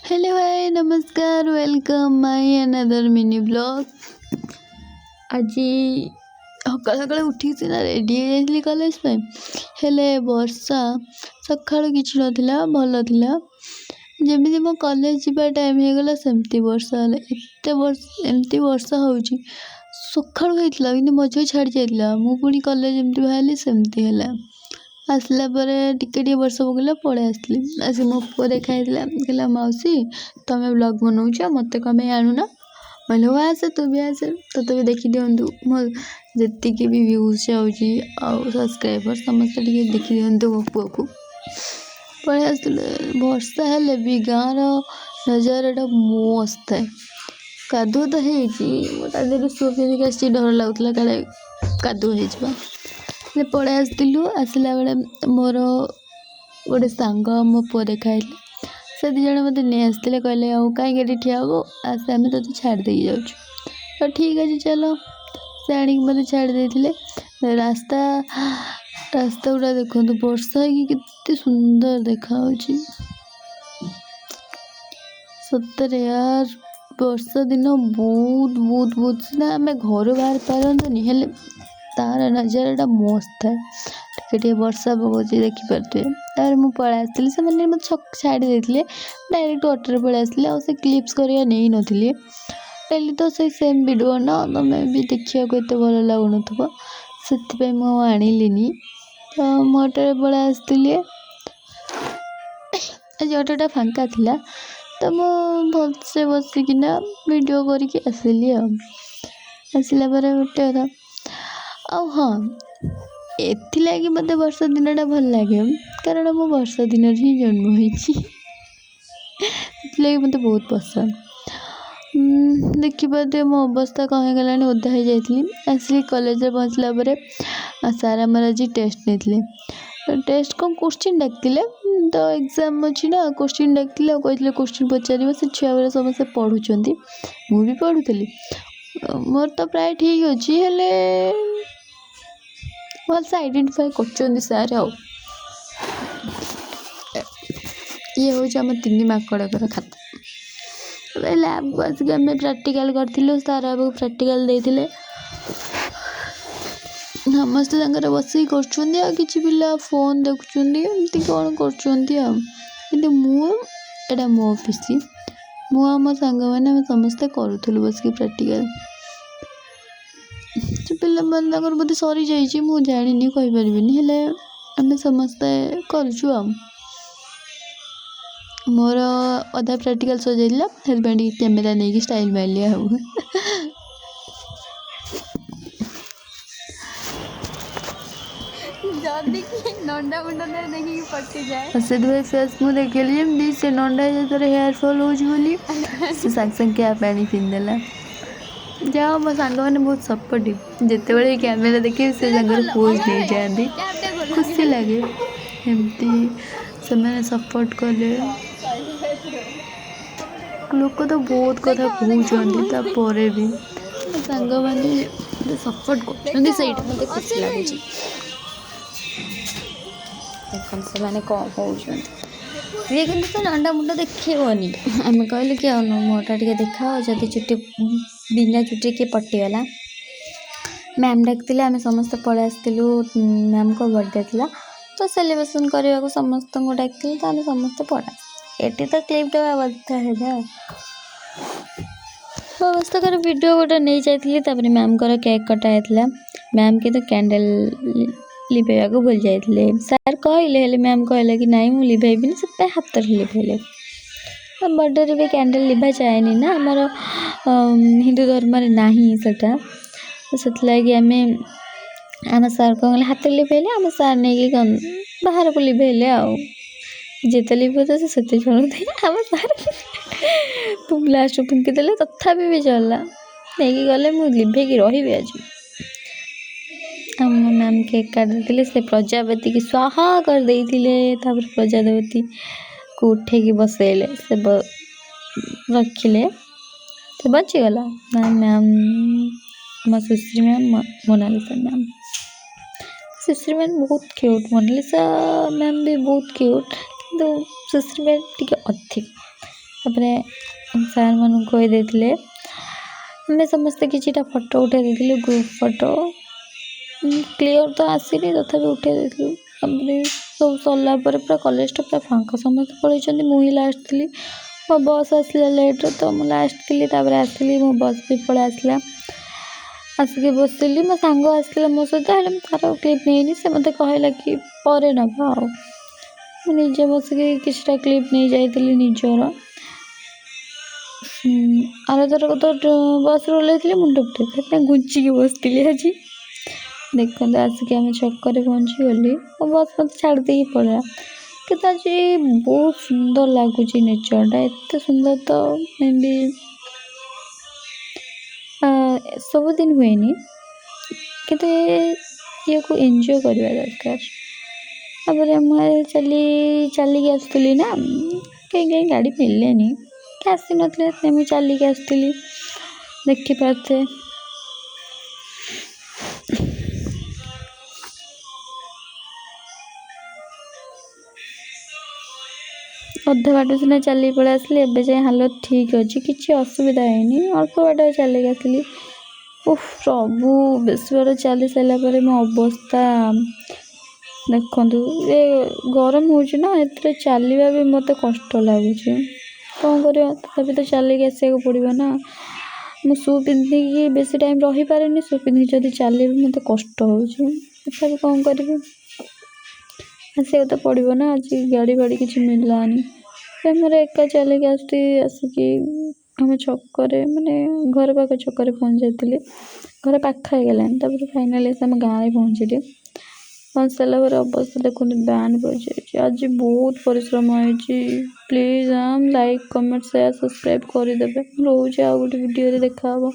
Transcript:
Hello hi नमस्कार welcome my another mini blog. आज सकाल सकाल उठी सीना रेडी हो जाइली कॉलेज पे हेले वर्षा सकाळु किछि नथिला भल थिला जेमिति मो कॉलेज जीवा टाइम हो गला सेमती वर्षा हले एमती वर्षा होउची सकाळु हेतला कि मझे छाड़ी जाइला मु पुणी कॉलेज एमती बाहली सेमती हला आसला परे टिके टिके वर्षा पकड़ा पड़े आसली आसी मो पुआ देखाई कहला मौसी तमें ब्लॉग बनाऊच मत कमें आणुना मैं हो आसे तू भी आसे तो भी देखी दिंतु मो जी भी व्यूज जाऊँगी आउ सब्सक्राइबर समस्त देखी दिंतु मो पुआ को पड़े आसले वर्षा हेले भी गाँव नजारा मस्त है कादुआ तो है शुए डर लगुला काले कादुआ हो पड़े आसलु आसला बेले मोर गोटे सांग मो पुआ देखाई से दी जन मत नहीं आसते कहले कहीं ठिया हो आस आम तो छाड़ दे जाऊँ तो ठीक अच्छे चलो से आनिक मत छाड़ दे रास्ता रास्ता गुड़ा देखो वर्षा कि सुंदर देखा सतरे यार वर्षा दिन बहुत बहुत बहुत सीना आम घर बाहर पारतनी हेले तार नजारा मस्त है टिके वर्षा पकाउची देखिपे तार मुझे पलि आसती से मैंने मत छाड़ी देते डायरेक्ट ऑटो पलि आसली आ क्लिप्स करवा नहीं नी डेली तो से सेम वीडियो ना तुम्हें भी देखा को भल लगुन से आनिली तो मो ऑटो पलि आसती आज ऑटोटा फांका थिला तो मु भलसे बसिकिना वीडियो करके आसली आसला गोटे कथा हाँ एथिलागि मत वर्षा दिनटा भल लगे कारण मो वर्षा दिन ही जन्म होती मत बहुत पसंद देखिए मो अवस्था कौन हो गला ओदा हो जाती आसली कॉलेज पहुँचला सार आमर आज टेस्ट नहीं टेस्ट कौन क्वेश्चन डाकते तो एग्जाम अच्छी ना क्वेश्चन डाकते कहते क्वेश्चन पचार से छुआ बेले समस्ते पढ़ुं मुझे पढ़ुली मोर तो प्राय ठीक अच्छी हेले भलसे आइडेंटिफाई कर सार ये हूँ आम 3 माकड़ खाता लैब को आसिक आम प्राक्टिकल करूँ सार आम प्राक्टिकल देते समस्ते बसिक कर पिला फोन देखुं कौन कर मुझा मो खुशी मो सांग मैंने समस्ते करूँ बसिक प्राक्टिकल पिला बोधे सरी जाइए मुझे जानी कहीपरि हेले आम समस्ते करुचु मोर अधा प्राक्टिकल सजाइला कैमेरा नहीं स्टाइल मारे नंडा मुंडा देखिए पट्टी जाए से फेस मुँह देखिए से नंडा जो हेयर फॉल हो सांगे सांगे क्या पानी पिंधदेला जहाँ मो सांग मैंने बहुत सपोर्टिव जिते बड़े कैमेरा देखिए से जगह पोज नहीं जाती खुशी लगे एमती से मैंने सपोर्ट कले लोक तो बहुत कथा कहते भी सांग मैंने सपोर्ट कर मत खुशी लगुच से मैंने कौन कहते ये कि तो नंडा मुंडा देखेबनी आम कहलु कि मोटा टे देखा जदि चुट्टी बिना चुट्टी किए पट्टीगला मैम डाकते आम समस्त पलि आसलु मैम को बर्थडे था तो सेलिब्रेशन करने को समस्त डाकते तो आम समस्ते पड़ा ये तो क्लिप देवा अवस्था है अवस्था कर वीडियो गोटे नहीं जाती मैम को केक कटा मैम के तो कैंडल लिभेवा को भूल जाते सार कहले मैम कहले कि नाई मुझे लिभेबी से हाथ लिभेले बर्थडे भी कैंडल लिभा जाएनि ना आमर हिंदू धर्म नहीं सेटा से आम आम सार कौन हाथ लिभेले आम सार नहीं बाहर को लिभेले आते लिभे तो से चलते आम सार लास्ट फुंकीदे तथा भी चलला नहीं गले मुझे लिभेक रही आज आम मैम केक काटते से प्रजापति की स्वाहा कर देते प्रजापति को उठे बसैले से रखिले से बचीगला मैम मो सुश्री मैम मोनालिसा मैम सुश्री मैम बहुत क्यूट मोनालिसा मैम भी बहुत क्यूट किंतु सुश्री मैम टी अधिक ତାପରେ ସାର୍ ମାନଙ୍କୁ କହିଦେଇଥିଲେ। ଆମେ ସମସ୍ତେ କିଛିଟା ଫଟୋ ଉଠାଇ ଦେଇଥିଲୁ, ଗ୍ରୁପ୍ ଫଟୋ। କ୍ଲିଅର୍ ତ ଆସିନି, ତଥାପି ଉଠାଇ ଦେଇଥିଲୁ। ତାପରେ ସବୁ ସରିଲା ପରେ ପୁରା କଲେଜଟା ପୁରା ଫାଙ୍କା, ସମସ୍ତେ ପଳେଇଛନ୍ତି, ମୁଁ ହିଁ ଲାଷ୍ଟ ଥିଲି। ମୋ ବସ୍ ଆସିଲା ଲେଟ୍ରେ, ତ ମୁଁ ଲାଷ୍ଟ ଥିଲି। ତାପରେ ଆସିଲି, ମୋ ବସ୍ ବି ପଳେଇ ଆସିଲା। ଆସିକି ବସିଲି, ମୋ ସାଙ୍ଗ ଆସିଥିଲା ମୋ ସହିତ, ହେଲେ ମୁଁ ତାର କ୍ଲିପ୍ ନେଇନି। ସେ ମୋତେ କହିଲା କି ପରେ ନେବା ଆଉ। ମୁଁ ନିଜେ ବସିକି କିଛିଟା କ୍ଲିପ୍ ନେଇଯାଇଥିଲି ନିଜର। ଆରଥରକ ତ ବସ୍ରେ ଓହ୍ଲେଇଥିଲି, ମୁଣ୍ଡ ପିଟେଇ ସେଥିପାଇଁ ଘୁଞ୍ଚିକି ବସିଥିଲି ଆଜି। ଦେଖନ୍ତୁ ଆସିକି ଆମେ ଛକରେ ପହଞ୍ଚିଗଲି। ମୋ ବସ୍ ମୋତେ ଛାଡ଼ି ଦେଇକି ପଳେଇଲା। କିନ୍ତୁ ଆଜି ବହୁତ ସୁନ୍ଦର ଲାଗୁଛି ନେଚର୍ଟା, ଏତେ ସୁନ୍ଦର ତ ମେ ବି ସବୁଦିନ ହୁଏନି, କିନ୍ତୁ ଇଏକୁ ଏନ୍ଜୟ କରିବା ଦରକାର। ତାପରେ ମୁଁ ଚାଲିକି ଆସୁଥିଲି ନା, କେହି ଗାଡ଼ି ମିଳିଲେନି କି ଆସିନଥିଲେ, ସେଥିପାଇଁ ମୁଁ ଚାଲିକି ଆସୁଥିଲି। ଦେଖିପାରୁଥିବେ ଅଧା ବାଟ ସିନା ଚାଲିକି ପଳେଇ ଆସିଲି, ଏବେ ଯାଏଁ ହାଲତ ଠିକ୍ ଅଛି, କିଛି ଅସୁବିଧା ହେଇନି। ଅଳ୍ପ ବାଟ ଚାଲିକି ଆସିଲି। ପ୍ରଭୁ, ବେଶୀ ବାଟ ଚାଲି ସାରିଲା ପରେ ମୋ ଅବସ୍ଥା ଦେଖନ୍ତୁ। ଏ ଗରମ ହେଉଛି ନା, ଏଥିରେ ଚାଲିବା ବି ମୋତେ କଷ୍ଟ ଲାଗୁଛି। କ'ଣ କରିବା, ତଥାପି ତ ଚାଲିକି ଆସିବାକୁ ପଡ଼ିବ ନା। ମୁଁ ସୁ ପିନ୍ଧିକି ବେଶୀ ଟାଇମ୍ ରହିପାରେନି। ସୁ ପିନ୍ଧିକି ଯଦି ଚାଲିବି ମୋତେ କଷ୍ଟ ହେଉଛି, ତଥାପି କ'ଣ କରିବି, ଆସିବାକୁ ତ ପଡ଼ିବ ନା। ଆଜି ଗାଡ଼ି ଫାଡ଼ି କିଛି ମିଳିଲାନି। ମୋର ଏକା ଚାଲିକି ଆସିକି ଆମ ଛକରେ, ମାନେ ଘର ପାଖ ଛକରେ ପହଞ୍ଚି ଯାଇଥିଲି। ଘର ପାଖ ହେଇଗଲାଣି। ତାପରେ ଫାଇନାଲି ଆମ ଗାଁରେ ପହଞ୍ଚିଲି। ପହଞ୍ଚି ସାରିଲା ପରେ ଅବସ୍ଥା ଦେଖନ୍ତୁ, ବ୍ୟାଣ୍ଡ ବଜାଇଛି। ଆଜି ବହୁତ ପରିଶ୍ରମ ହେଇଛି। Please like, comment, share, subscribe କରିଦେବେ। ରହୁଛି, ଆଉ ଗୋଟେ ଭିଡ଼ିଓରେ ଦେଖା ହବ।